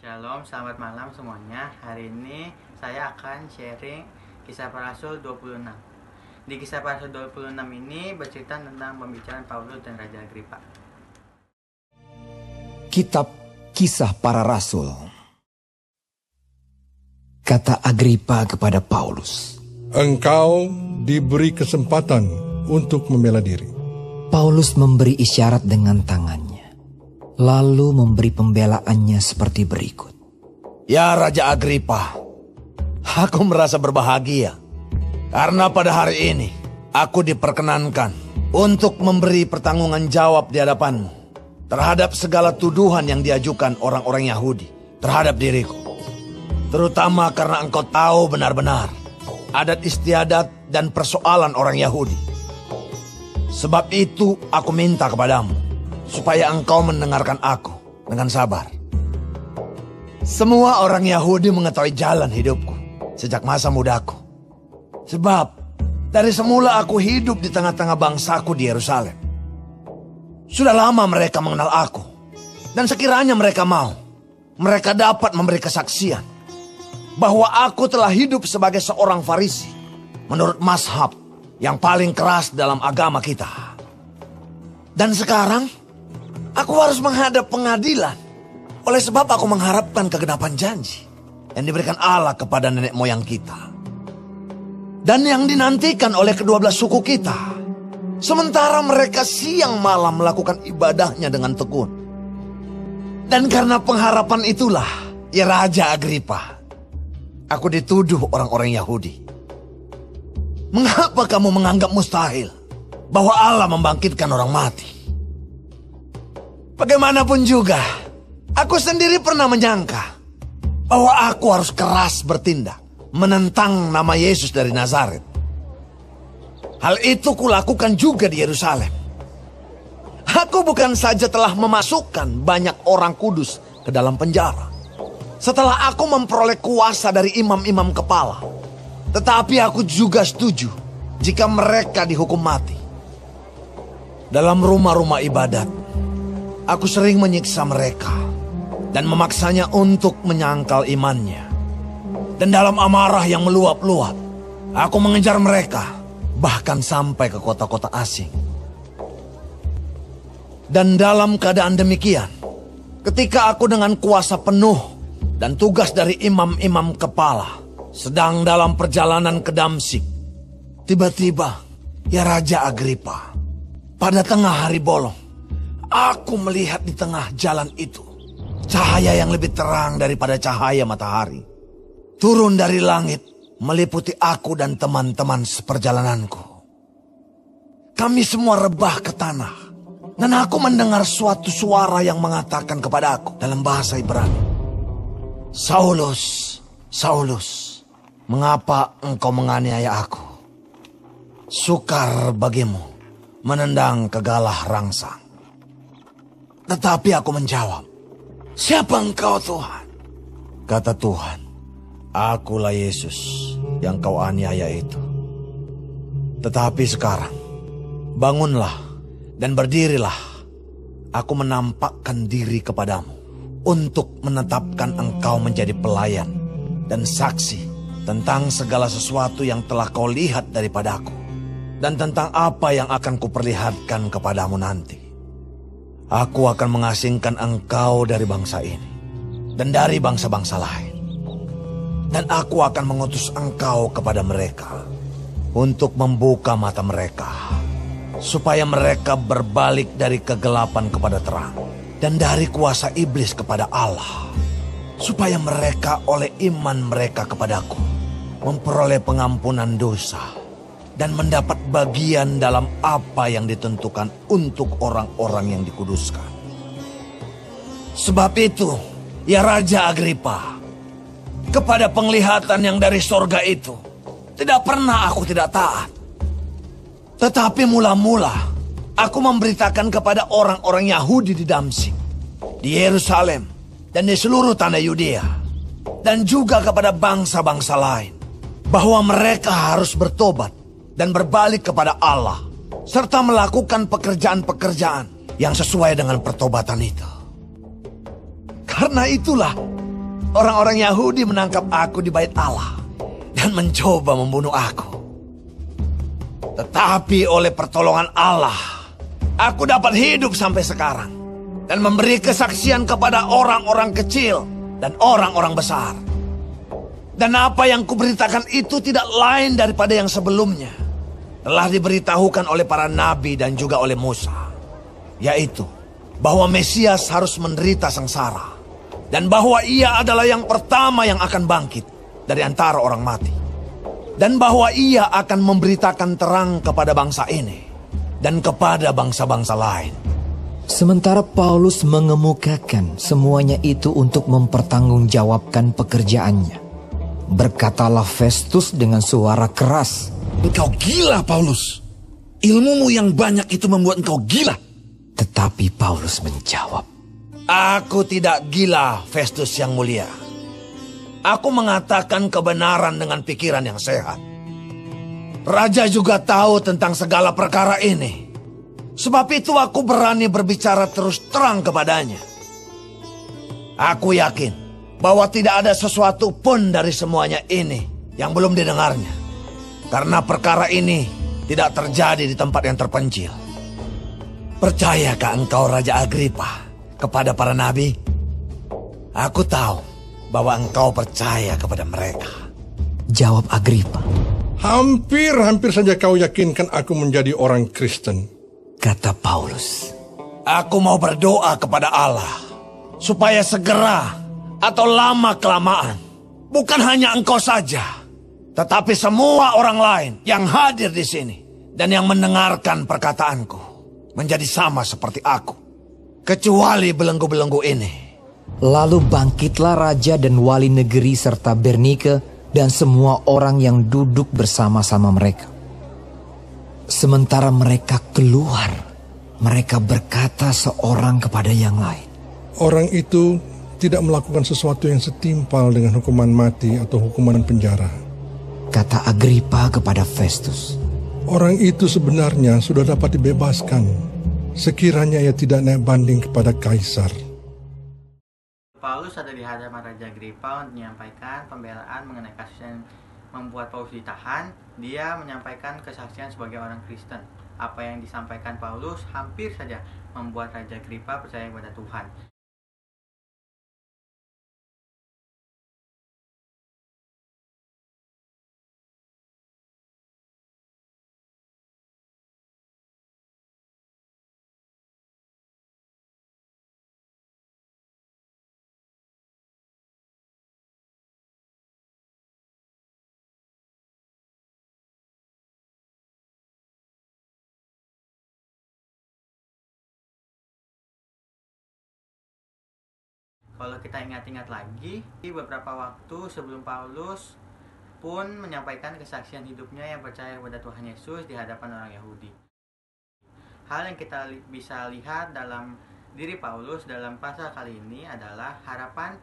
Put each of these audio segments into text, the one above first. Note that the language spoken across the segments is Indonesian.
Shalom, selamat malam semuanya. Hari ini saya akan sharing Kisah Para Rasul 26. Di Kisah Para Rasul 26 ini bercerita tentang pembicaraan Paulus dan Raja Agripa. Kitab Kisah Para Rasul. Kata Agripa kepada Paulus, "Engkau diberi kesempatan untuk membela diri." Paulus memberi isyarat dengan tangannya, lalu memberi pembelaannya seperti berikut. Ya Raja Agripa, aku merasa berbahagia karena pada hari ini aku diperkenankan untuk memberi pertanggungan jawab di hadapanmu terhadap segala tuduhan yang diajukan orang-orang Yahudi terhadap diriku. Terutama karena engkau tahu benar-benar adat istiadat dan persoalan orang Yahudi. Sebab itu aku minta kepadamu supaya engkau mendengarkan aku dengan sabar. Semua orang Yahudi mengetahui jalan hidupku sejak masa mudaku. Sebab dari semula aku hidup di tengah-tengah bangsaku di Yerusalem. Sudah lama mereka mengenal aku. Dan sekiranya mereka mau, mereka dapat memberi kesaksian bahwa aku telah hidup sebagai seorang Farisi menurut mazhab yang paling keras dalam agama kita. Dan sekarang aku harus menghadap pengadilan oleh sebab aku mengharapkan kegenapan janji yang diberikan Allah kepada nenek moyang kita dan yang dinantikan oleh kedua belas suku kita. Sementara mereka siang malam melakukan ibadahnya dengan tekun. Dan karena pengharapan itulah, ya Raja Agripa, aku dituduh orang-orang Yahudi. Mengapa kamu menganggap mustahil bahwa Allah membangkitkan orang mati? Bagaimanapun juga, aku sendiri pernah menyangka bahwa aku harus keras bertindak menentang nama Yesus dari Nazaret. Hal itu kulakukan juga di Yerusalem. Aku bukan saja telah memasukkan banyak orang kudus ke dalam penjara setelah aku memperoleh kuasa dari imam-imam kepala, tetapi aku juga setuju jika mereka dihukum mati. Dalam rumah-rumah ibadat, aku sering menyiksa mereka dan memaksanya untuk menyangkal imannya. Dan dalam amarah yang meluap-luap, aku mengejar mereka bahkan sampai ke kota-kota asing. Dan dalam keadaan demikian, ketika aku dengan kuasa penuh dan tugas dari imam-imam kepala sedang dalam perjalanan ke Damsyik, tiba-tiba, ya Raja Agripa, pada tengah hari bolong, aku melihat di tengah jalan itu cahaya yang lebih terang daripada cahaya matahari turun dari langit meliputi aku dan teman-teman seperjalananku. Kami semua rebah ke tanah dan aku mendengar suatu suara yang mengatakan kepada aku dalam bahasa Ibrani, "Saulus, Saulus, mengapa engkau menganiaya aku? Sukar bagimu menendang kegalah rangsang." Tetapi aku menjawab, "Siapa engkau Tuhan?" Kata Tuhan, "Akulah Yesus yang kau aniaya itu. Tetapi sekarang, bangunlah dan berdirilah. Aku menampakkan diri kepadamu untuk menetapkan engkau menjadi pelayan dan saksi tentang segala sesuatu yang telah kau lihat daripadaku dan tentang apa yang akan kuperlihatkan kepadamu nanti. Aku akan mengasingkan engkau dari bangsa ini dan dari bangsa-bangsa lain. Dan aku akan mengutus engkau kepada mereka untuk membuka mata mereka, supaya mereka berbalik dari kegelapan kepada terang dan dari kuasa iblis kepada Allah, supaya mereka oleh iman mereka kepadaku memperoleh pengampunan dosa dan mendapat bagian dalam apa yang ditentukan untuk orang-orang yang dikuduskan. Sebab itu, ya Raja Agripa, kepada penglihatan yang dari sorga itu, tidak pernah aku tidak taat. Tetapi mula-mula, aku memberitakan kepada orang-orang Yahudi di Damsyik, di Yerusalem, dan di seluruh tanah Yudea, dan juga kepada bangsa-bangsa lain, bahwa mereka harus bertobat dan berbalik kepada Allah, serta melakukan pekerjaan-pekerjaan yang sesuai dengan pertobatan itu. Karena itulah, orang-orang Yahudi menangkap aku di bait Allah dan mencoba membunuh aku. Tetapi oleh pertolongan Allah, aku dapat hidup sampai sekarang dan memberi kesaksian kepada orang-orang kecil dan orang-orang besar. Dan apa yang kuberitakan itu tidak lain daripada yang sebelumnya telah diberitahukan oleh para nabi dan juga oleh Musa, yaitu bahwa Mesias harus menderita sengsara dan bahwa ia adalah yang pertama yang akan bangkit dari antara orang mati, dan bahwa ia akan memberitakan terang kepada bangsa ini dan kepada bangsa-bangsa lain. Sementara Paulus mengemukakan semuanya itu untuk mempertanggungjawabkan pekerjaannya, berkatalah Festus dengan suara keras, "Engkau gila, Paulus. Ilmumu yang banyak itu membuat engkau gila." Tetapi Paulus menjawab, Aku tidak gila, Festus yang mulia. Aku mengatakan kebenaran dengan pikiran yang sehat. Raja juga tahu tentang segala perkara ini. Sebab itu aku berani berbicara terus terang kepadanya. Aku yakin bahwa tidak ada sesuatu pun dari semuanya ini yang belum didengarnya. Karena perkara ini tidak terjadi di tempat yang terpencil. Percayakah engkau, Raja Agripa, kepada para nabi? Aku tahu bahwa engkau percaya kepada mereka. Jawab Agripa, Hampir saja kau yakinkan aku menjadi orang Kristen. kata Paulus. Aku mau berdoa kepada Allah supaya segera atau lama-kelamaan, bukan hanya engkau saja, tetapi semua orang lain yang hadir di sini dan yang mendengarkan perkataanku menjadi sama seperti aku, kecuali belenggu-belenggu ini. Lalu bangkitlah raja dan wali negeri serta Bernike dan semua orang yang duduk bersama-sama mereka. Sementara mereka keluar, mereka berkata seorang kepada yang lain, Orang itu tidak melakukan sesuatu yang setimpal dengan hukuman mati atau hukuman penjara. kata Agripa kepada Festus. Orang itu sebenarnya sudah dapat dibebaskan, sekiranya ia tidak naik banding kepada kaisar. Paulus ada di hadapan Raja Agripa untuk menyampaikan pembelaan mengenai kasus yang membuat Paulus ditahan. Dia menyampaikan kesaksian sebagai orang Kristen. Apa yang disampaikan Paulus hampir saja membuat Raja Agripa percaya kepada Tuhan. Kalau kita ingat-ingat lagi, beberapa waktu sebelum Paulus pun menyampaikan kesaksian hidupnya yang percaya kepada Tuhan Yesus di hadapan orang Yahudi. Hal yang kita bisa lihat dalam diri Paulus dalam pasal kali ini adalah harapan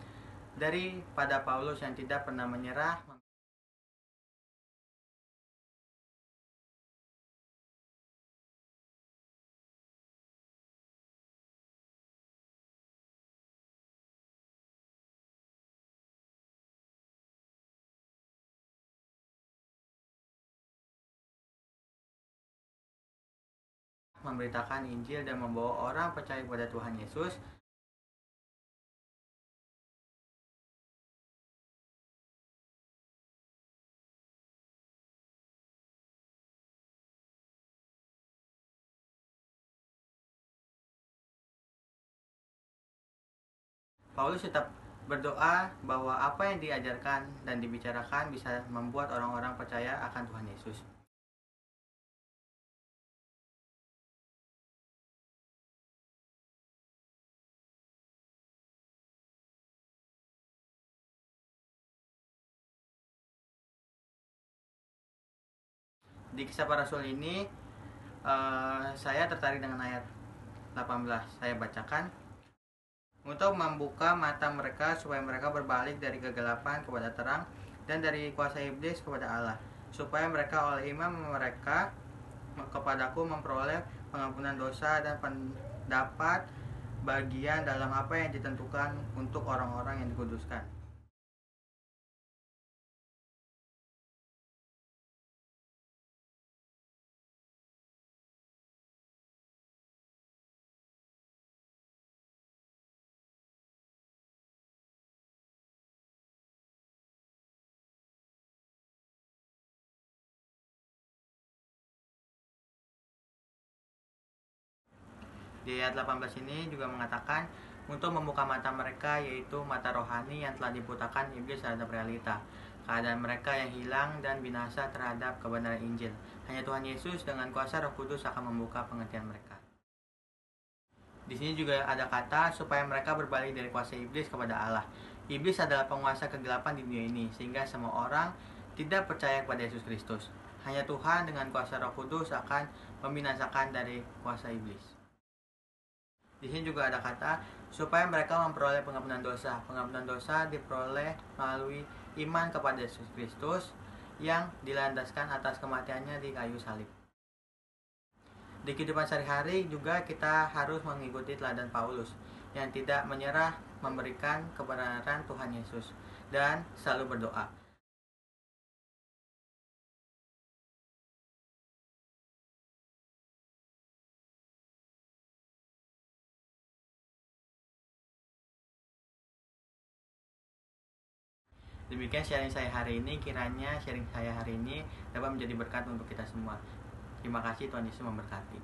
daripada Paulus yang tidak pernah menyerah. Memberitakan Injil dan membawa orang percaya kepada Tuhan Yesus. Paulus tetap berdoa bahwa apa yang diajarkan dan dibicarakan bisa membuat orang-orang percaya akan Tuhan Yesus. Di Kisah Para Rasul ini saya tertarik dengan ayat 18. Saya bacakan. Untuk membuka mata mereka supaya mereka berbalik dari kegelapan kepada terang dan dari kuasa iblis kepada Allah, supaya mereka oleh iman mereka kepadaku memperoleh pengampunan dosa dan pendapat bagian dalam apa yang ditentukan untuk orang-orang yang dikuduskan. Di ayat 18 ini juga mengatakan untuk membuka mata mereka, yaitu mata rohani yang telah dibutakan iblis terhadap realita, keadaan mereka yang hilang dan binasa terhadap kebenaran Injil. Hanya Tuhan Yesus dengan kuasa Roh Kudus akan membuka pengertian mereka. Di sini juga ada kata supaya mereka berbalik dari kuasa iblis kepada Allah. Iblis adalah penguasa kegelapan di dunia ini, sehingga semua orang tidak percaya kepada Yesus Kristus. Hanya Tuhan dengan kuasa Roh Kudus akan membinasakan dari kuasa iblis. Di sini juga ada kata supaya mereka memperoleh pengampunan dosa. Pengampunan dosa diperoleh melalui iman kepada Yesus Kristus yang dilandaskan atas kematiannya di kayu salib. Di kehidupan sehari-hari juga kita harus mengikuti teladan Paulus yang tidak menyerah memberikan kebenaran Tuhan Yesus dan selalu berdoa. Demikian sharing saya hari ini, kiranya sharing saya hari ini dapat menjadi berkat untuk kita semua. Terima kasih, Tuhan Yesus memberkati.